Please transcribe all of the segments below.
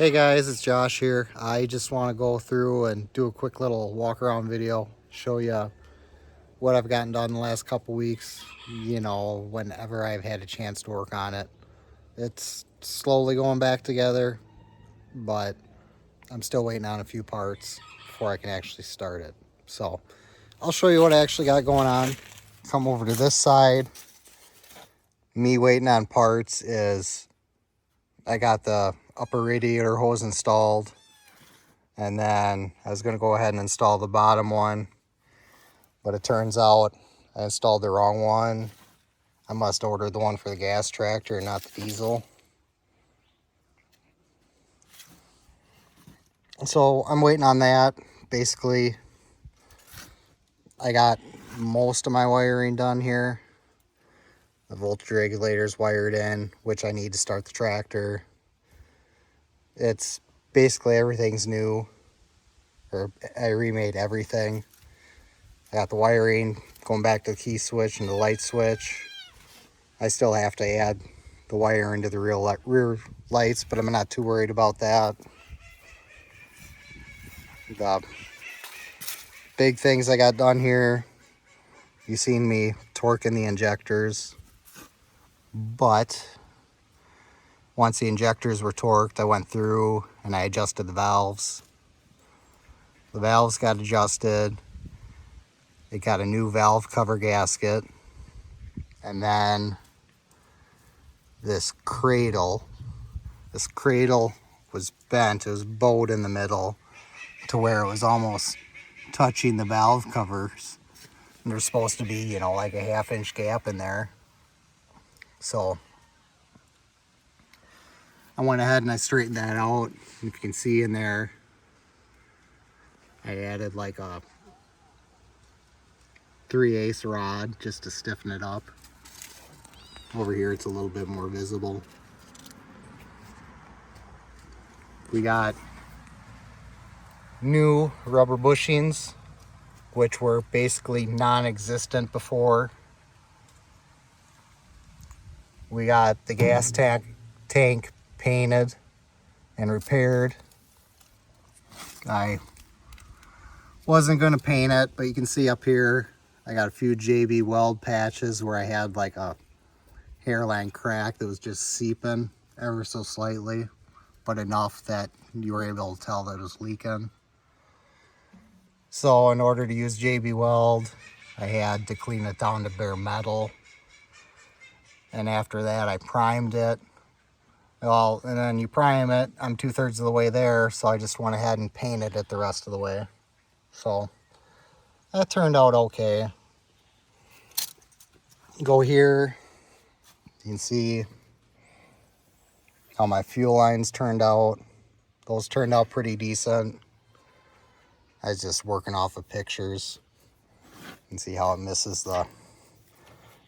Hey guys, it's Josh here. I just want to go through and do a quick little walk around video, show you what I've gotten done the last couple weeks, whenever I've had a chance to work on it. It's slowly going back together, but I'm still waiting on a few parts before I can actually start it. So I'll show you what I actually got going on. Come over to this side. Me waiting on parts is I got the upper radiator hose installed, and then I was going to go ahead and install the bottom one, but it turns out I installed the wrong one. I must have ordered the one for the gas tractor and not the diesel. So I'm waiting on that. Basically, I got most of my wiring done here. The voltage regulator's wired in, which I need to start the tractor. It's basically everything's new, or I remade everything. I got the wiring going back to the key switch and the light switch. I still have to add the wire into the rear lights, but I'm not too worried about that. The big things I got done here, you seen me torquing the injectors, but once the injectors were torqued, I went through and I adjusted the valves. The valves got adjusted. It got a new valve cover gasket, and then this cradle was bent. It was bowed in the middle to where it was almost touching the valve covers, and there's supposed to be like a 1/2 inch gap in there. So I went ahead and I straightened that out. If you can see in there, I added like a 3/8 rod just to stiffen it up. Over here it's a little bit more visible. We got new rubber bushings, which were basically non-existent before. We got the gas tank painted and repaired. I wasn't going to paint it, but you can see up here I got a few JB weld patches where I had like a hairline crack that was just seeping ever so slightly, but enough that you were able to tell that it was leaking. So in order to use JB weld, I had to clean it down to bare metal, and after that I primed it. Well, and then you prime it, I'm 2/3 of the way there, so I just went ahead and painted it the rest of the way. So that turned out okay. Go here, you can see how my fuel lines turned out. Those turned out pretty decent. I was just working off of pictures. You can see how it misses the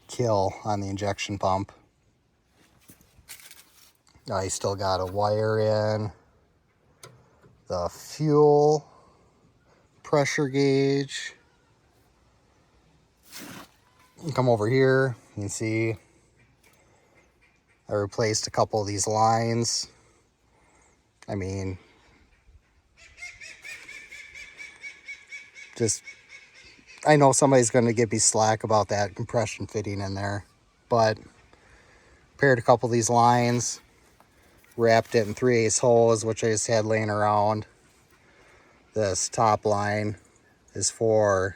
kill on the injection pump. I still got a wire in the fuel pressure gauge. You come over here, you can see I replaced a couple of these lines. I mean, I know somebody's going to give me slack about that compression fitting in there, but repaired a couple of these lines, wrapped it in 3/8 hose, which I just had laying around. This top line is for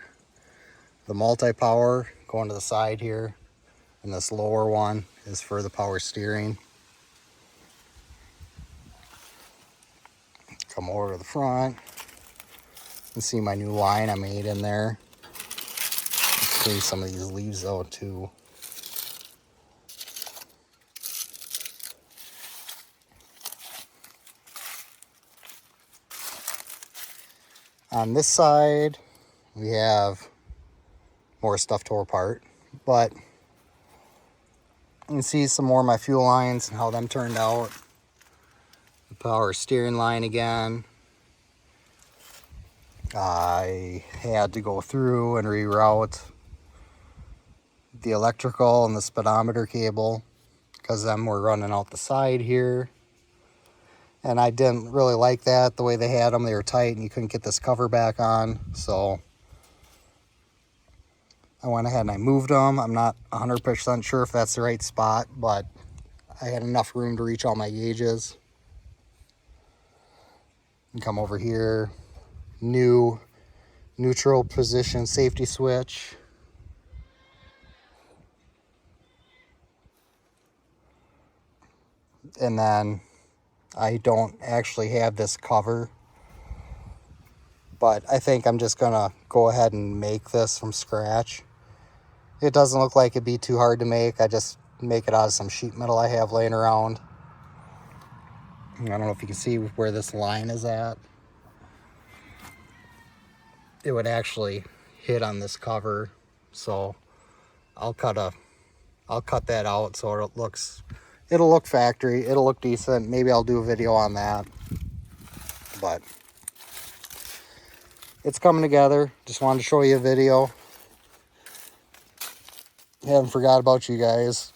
the multi-power going to the side here, and this lower one is for the power steering. Come over to the front and see my new line I made in there. Clean some of these leaves out too. On this side, we have more stuff tore apart, but you can see some more of my fuel lines and how them turned out. The power steering line again. I had to go through and reroute the electrical and the speedometer cable because them were running out the side here. And I didn't really like that, the way they had them. They were tight and you couldn't get this cover back on. So I went ahead and I moved them. I'm not 100% sure if that's the right spot, but I had enough room to reach all my gauges. And come over here, new neutral position safety switch. And then I don't actually have this cover, but I think I'm just gonna go ahead and make this from scratch. It doesn't look like it'd be too hard to make. I just make it out of some sheet metal I have laying around. I don't know if you can see where this line is at. It would actually hit on this cover, so I'll cut that out so it'll look factory, it'll look decent. Maybe I'll do a video on that, but it's coming together. Just wanted to show you a video. Haven't forgot about you guys.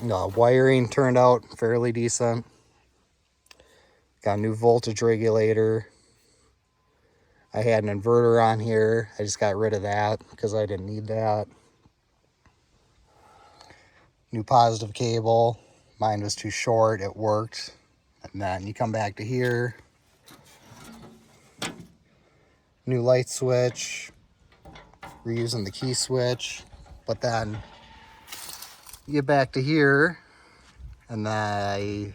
Wiring turned out fairly decent. Got a new voltage regulator. I had an inverter on here. I just got rid of that because I didn't need that. New positive cable. Mine was too short. It worked. And then you come back to here. New light switch. Reusing the key switch. But then you get back to here, and then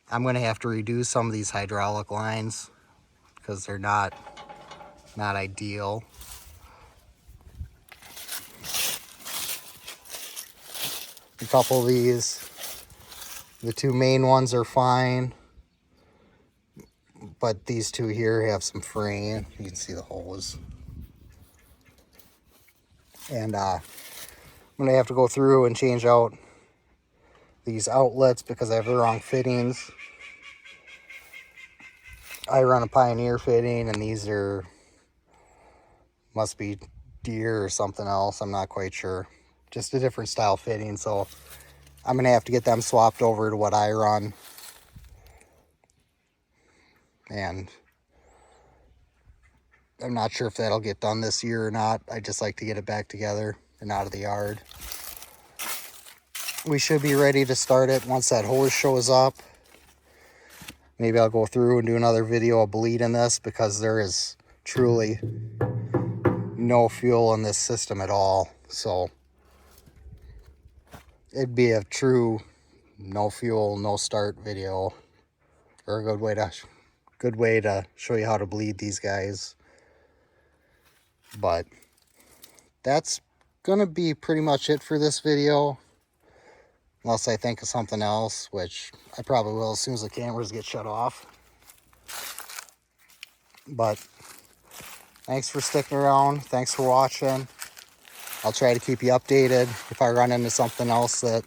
I'm going to have to redo some of these hydraulic lines because they're not ideal. A couple of these, the two main ones are fine, but these two here have some fraying. You can see the holes. And I'm going to have to go through and change out these outlets because I have the wrong fittings. I run a Pioneer fitting, and these must be Deere or something else. I'm not quite sure. Just a different style fitting, so I'm going to have to get them swapped over to what I run. And I'm not sure if that'll get done this year or not. I just like to get it back together and out of the yard. We should be ready to start it once that hose shows up. Maybe I'll go through and do another video of bleeding this because there is truly no fuel in this system at all. So it'd be a true no fuel, no start video, or a good way to show you how to bleed these guys. But that's gonna be pretty much it for this video, unless I think of something else, which I probably will as soon as the cameras get shut off. But thanks for sticking around. Thanks for watching. I'll try to keep you updated if I run into something else that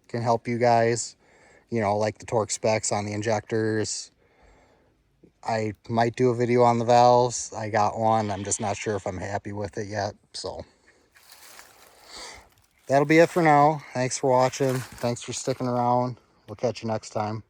can help you guys, like the torque specs on the injectors. I might do a video on the valves. I got one. I'm just not sure if I'm happy with it yet. So that'll be it for now. Thanks for watching. Thanks for sticking around. We'll catch you next time.